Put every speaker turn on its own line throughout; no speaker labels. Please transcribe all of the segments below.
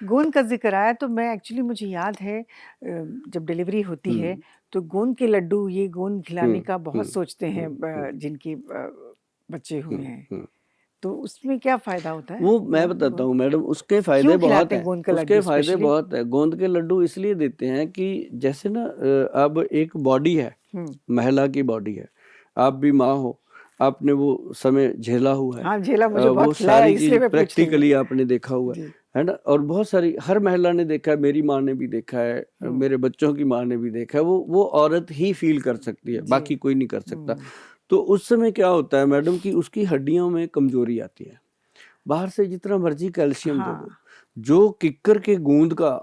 गोंद का ज़िक्र आया तो मैं एक्चुअली मुझे याद है जब डिलीवरी होती है
हुँ,
तो गोंद के लड्डू ये गोंद खिलाने
हुँ,
का
हुँ,
बहुत सोचते हैं
हुँ, हुँ,
जिनके बच्चे हुए
हुँ,
हैं।
हुँ।
तो उसमें क्या फ़ायदा होता है
वो मैं
गोंद
बताता
गोंद
हूँ मैडम, उसके फ़ायदे
क्यों
बहुत
खिलाते हैं
हैं,
गोंद का
उसके
लड्डू
फ़ायदे
स्पेशली?
बहुत हैं। गोंद के लड्डू इसलिए देते हैं कि जैसे ना अब एक बॉडी है,
हुँ।
महिला की बॉडी है, आप भी माँ हो, आपने वो समय झेला हुआ है।
हाँ, झेला मुझे
वो
बहुत खिलाया
सारी चीज़
इसलिए मैं पूछ रही हूँ।
प्रैक्टिकली आपने देखा हुआ
जी।
है ना? और बहुत सारी हर महिला ने देखा है, मेरी माँ ने भी देखा है,
हुँ।
मेरे बच्चों की माँ ने भी देखा है, वो औरत ही फ़ील कर सकती है,
जी।
बाकी कोई नहीं कर सकता।
हुँ।
तो उस समय क्या होता है मैडम कि उसकी हड्डियों में कमज़ोरी आती है। बाहर से जितना मर्जी कैल्शियम दे
हाँ।
दो, जो किक्कर के गोंद का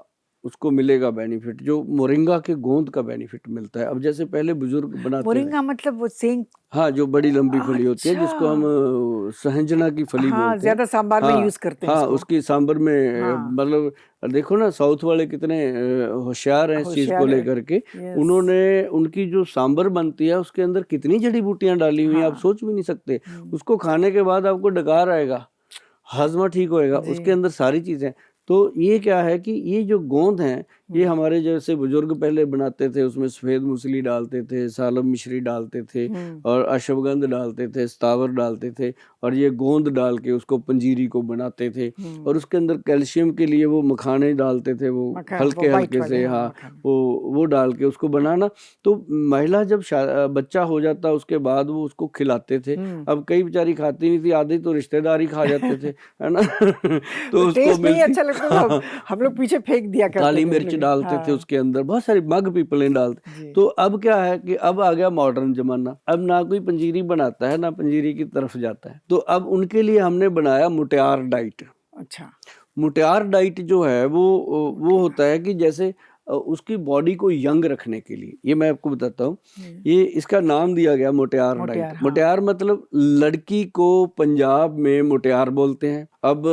उसको मिलेगा बेनिफिट, जो मोरिंगा के गोंद का बेनिफिट मिलता है। अब जैसे पहले बुजुर्ग बनाते थे,
मोरिंगा मतलब वो सेंग
हाँ, जो बड़ी लंबी फली होती है
अच्छा!
जिसको हम सहंजना की फली
हाँ,
बोलते हैं।
ज़्यादा सांभर में
हाँ,
यूज़ करते हैं
हाँ,
इसको।
उसकी सांभर में
हाँ,
मतलब देखो ना साउथ वाले कितने होशियार हैं इस चीज़ को
होशियार है।
लेकर के।
यस।
उन्होंने उनकी जो सांभर बनती है उसके अंदर कितनी जड़ी-बूटियाँ डाली हुई हैं, आप
हाँ।
सोच भी नहीं सकते।
हुँ।
उसको खाने के बाद आपको डकार आएगा। हाज़मा ठीक होएगा,
जी।
उसके अंदर सारी चीज़ें। तो ये क्या है कि ये जो गोंद हैं, ये
हुँ।
हमारे जैसे बुज़ुर्ग पहले बनाते थे, उसमें सफ़ेद मूसली डालते थे, सालम मिश्री डालते थे
हुँ।
और अश्वगंध डालते थे, स्थावर डालते थे और ये गोंद डाल के उसको पंजीरी को बनाते थे
हुँ।
और उसके अंदर कैल्शियम के लिए वो मखाने डालते थे, वो
वो व्हाइट
हल्के-हल्के
वाले
से,
हाँ,
हाँ,
मखाने।
वो डाल के उसको बनाना। तो महिला जब बच्चा हो जाता, उसके बाद वो उसको खिलाते थे।
हुँ।
अब कई बेचारी खाती नहीं थी, आधी तो रिश्तेदार ही खा जाते थे। है ना?
वो
तो उसको
टेस्ट नहीं
मिलती
अच्छा लगता तो हम लोग पीछे फेंक दिया करते
काली
थे
मिर्च
लोग।
डालते थे
हाँ।
उसके अंदर, बहुत सारी मग पीपलें डालते।
जी।
तो अब क्या है कि अब आ गया मॉडर्न ज़माना, अब ना कोई पंजीरी बनाता है, ना पंजीरी की तरफ जाता है। तो अब उनके लिए हमने बनाया मुटियार डाइट।
अच्छा।
मुटियार डाइट जो है वो
मुठिया।
होता है कि जैसे उसकी बॉडी को यंग रखने के लिए, ये मैं आपको बताता हूँ।
हुँ।
ये इसका नाम दिया गया मुटियार डाइट।
मोटियार हाँ।
मुटियार मतलब लड़की को पंजाब में मुटियार बोलते हैं। अब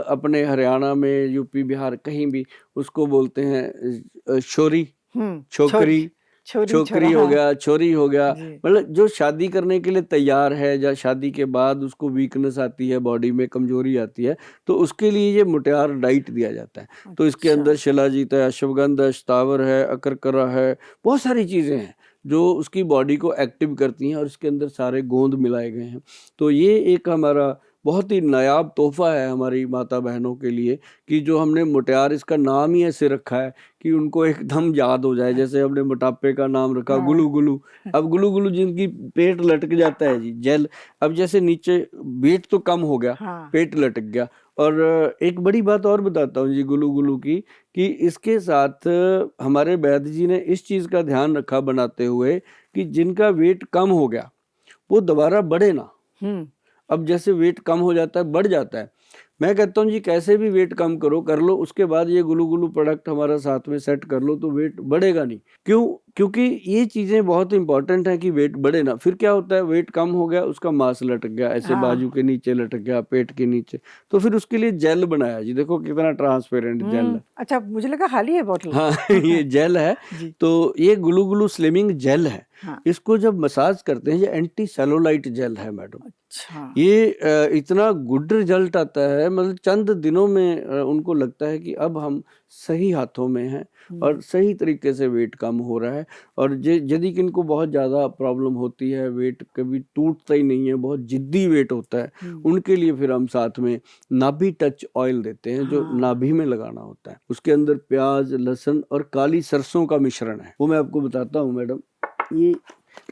अपने हरियाणा में, यूपी, बिहार कहीं भी उसको बोलते हैं छोरी,
हुँ। छोरी,
छोकरी,
छोरी, छोरा
छोकरी हो
हाँ।
गया, छोरी हो गया।
जी।
मतलब जो शादी करने के लिए तैयार है या शादी के बाद उसको वीकनेस आती है, बॉडी में कमज़ोरी आती है, तो उसके लिए ये मुटियार डाइट दिया जाता है। तो इसके
अच्छा।
अंदर शिलाजीत है, अश्वगंध है, स्थावर है, अकरकरा है, बहुत सारी चीज़ें हैं, जो उसकी बॉडी को एक्टिव करती हैं और इसके अंदर सारे गोंद मिलाए गए हैं। तो ये एक हमारा बहुत ही नायाब तोहफ़ा है हमारी माता-बहनों के लिए कि जो हमने मुटियार, इसका नाम ही ऐसे रखा है कि उनको एकदम याद हो जाए। जैसे हमने मोटापे का नाम रखा
हाँ।
गुलू-गुलू। अब गुलू-गुलू जिनकी पेट लटक जाता है जी, जेल, अब जैसे नीचे वेट तो कम हो गया,
हाँ।
पेट लटक गया। और एक बड़ी बात और बताता हूँ जी गुलू-गुलू की, कि इसके साथ हमारे वैद्य जी ने इस चीज़ का ध्यान रखा बनाते हुए कि जिनका वेट कम हो गया, वो दोबारा बढ़े ना।
हुँ।
अब जैसे वेट कम हो जाता है, बढ़ जाता है। मैं कहता हूँ जी कैसे भी वेट कम करो, कर लो, उसके बाद ये गुलू-गुलू प्रोडक्ट हमारा साथ में सेट कर लो तो वेट बढ़ेगा नहीं। क्यों? क्योंकि ये चीज़ें बहुत इम्पोर्टेंट हैं कि वेट बढ़े ना। फिर क्या होता है, वेट कम हो गया, उसका मांस लटक गया, ऐसे बाजू
हाँ।
के नीचे लटक गया, पेट के नीचे। तो फिर उसके लिए जेल बनाया जी, देखो कितना ट्रांसपेरेंट जेल है।
अच्छा मुझे लगा खाली है बॉटल।
हाँ, ये जेल है।
जी।
तो ये ग्लू-ग्लू स्लिमिंग जेल है।
हाँ।
इसको जब मसाज करते हैं, ये एंटी सेलुलाइट जेल है मैडम।
अच्छा।
ये इतना गुड रिजल्ट आता है, मतलब चंद दिनों में उनको लगता है कि अब हम सही हाथों में हैं
हुँ।
और सही तरीके से वेट कम हो रहा है। और यदि किनको बहुत ज़्यादा प्रॉब्लम होती है, वेट कभी टूटता ही नहीं है, बहुत ज़िद्दी वेट होता है,
हुँ।
उनके लिए फिर हम साथ में नाभि टच ऑयल देते हैं, जो
हाँ।
नाभि में लगाना होता है। उसके अंदर प्याज, लहसुन और काली सरसों का मिश्रण है, वो मैं आपको बताता हूँ मैडम। ये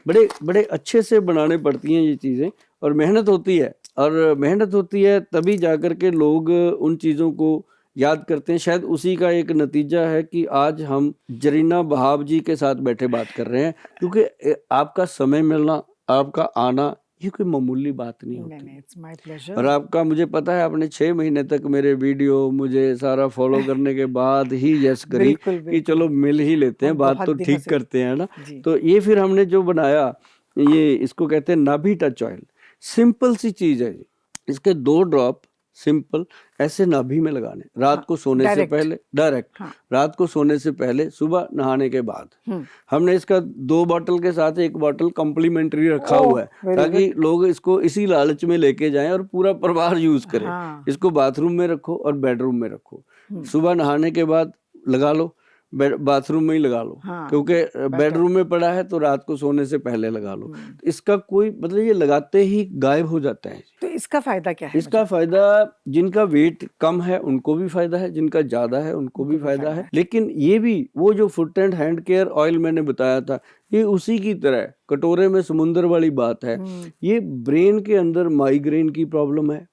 बड़े बड़े अच्छे से बनाने पड़ती हैं ये चीज़ें, और मेहनत होती है, और मेहनत होती है तभी जाकर के लोग उन चीज़ों को याद करते हैं। शायद उसी का एक नतीजा है कि आज हम जरीना वहाब जी के साथ बैठे बात कर रहे हैं, क्योंकि आपका समय मिलना, आपका आना, ये कोई मामूली बात नहीं
नहीं,
होती।
नहीं इट्स माय
और
प्लेज़र।
आपका, मुझे पता है आपने 6 महीने तक मेरे वीडियो मुझे सारा फ़ॉलो करने के बाद ही यस करी
बिल्कुल,
कि
बिल्कुल।
चलो मिल ही लेते हैं,
हम
बात
बहुत
तो
दिनों
ठीक
से
करते हैं ना।
जी।
तो ये फिर हमने जो बनाया, ये इसको कहते हैं नाभि टच ऑयल। सिंपल सी चीज़ है जी। इसके 2 ड्रॉप सिंपल ऐसे नाभि में लगाने, रात
हाँ,
को सोने से
डायरेक्ट।
पहले डायरेक्ट,
हाँ।
रात को सोने से पहले, सुबह नहाने के बाद।
हुँ।
हमने इसका 2 बॉटल के साथ 1 बॉटल कॉम्प्लीमेंट्री रखा
ओह!
हुआ है,
वेरी गुड।
ताकि लोग इसको इसी लालच में लेके जाएँ और पूरा परिवार यूज़ करे।
हाँ।
इसको बाथरूम में रखो और बेडरूम में रखो। सुबह नहाने के बाद लगा लो, बाथरूम में ही लगा लो,
हाँ,
क्योंकि
बेटर।
बेडरूम में पड़ा है तो रात को सोने से पहले लगा लो। तो इसका कोई मतलब ये लगाते ही गायब हो जाता है।
तो इसका फायदा क्या है?
इसका फायदा जिनका वेट कम है उनको भी फायदा है, जिनका ज्यादा है उनको भी फायदा है। लेकिन ये भी वो जो foot and hand care oil मैंने बताया था, ये उसी की तरह कटोरे में समुंदर वाली बात है। ये ब्रेन के अंदर माइग्रेन की प्रॉब्लम है,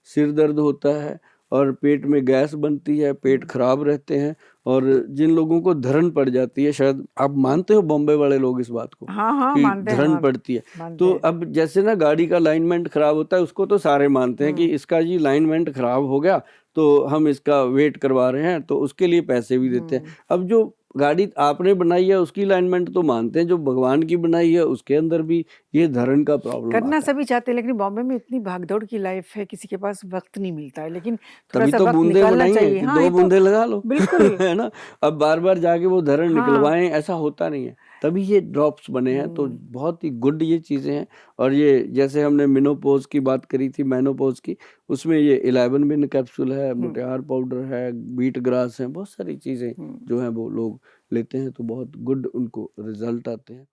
सिर दर्द होता है और पेट में गैस बनती है, पेट खराब रहते हैं, और जिन लोगों को धरण पड़ जाती है, शायद आप मानते हो बॉम्बे वाले लोग इस बात को,
हाँ,
कि
मानते हैं,
धरण पड़ती है। तो अब जैसे ना गाड़ी का अलाइनमेंट खराब होता है, उसको तो सारे मानते हैं कि इसका जी अलाइनमेंट खराब हो गया तो हम इसका वेट करवा रहे हैं, तो उसके लिए पैसे भी देते हैं। अब जो गाड़ी आपने बनाई है उसकी अलाइनमेंट तो मानते हैं, जो भगवान की बनाई है उसके अंदर भी ये धरण का प्रॉब्लम
करना
आता है।
सभी चाहते हैं, लेकिन बॉम्बे में इतनी भागदौड़ की लाइफ है, किसी के पास वक्त नहीं मिलता है, लेकिन थोड़ा
तभी
सा
तो
वक्त
बूंदे
निकालना
बनाई है
चाहिए।
कि
हाँ,
2
ये तो
बूंदे लगा लो
बिल्कुल।
है ना। अब बार बार जाके वो धरण
हाँ।
निकलवाएं, ऐसा होता नहीं है, तभी ये ड्रॉप्स बने हैं। तो बहुत ही गुड ये चीजें हैं। और ये जैसे हमने मिनोपोज की बात करी थी, मेनोपोज की, उसमें ये 11 मिन कैप्सूल है, मुटियार पाउडर है, बीट ग्रास है, बहुत सारी चीजें जो है वो लोग लेते हैं तो बहुत गुड उनको रिजल्ट आते हैं।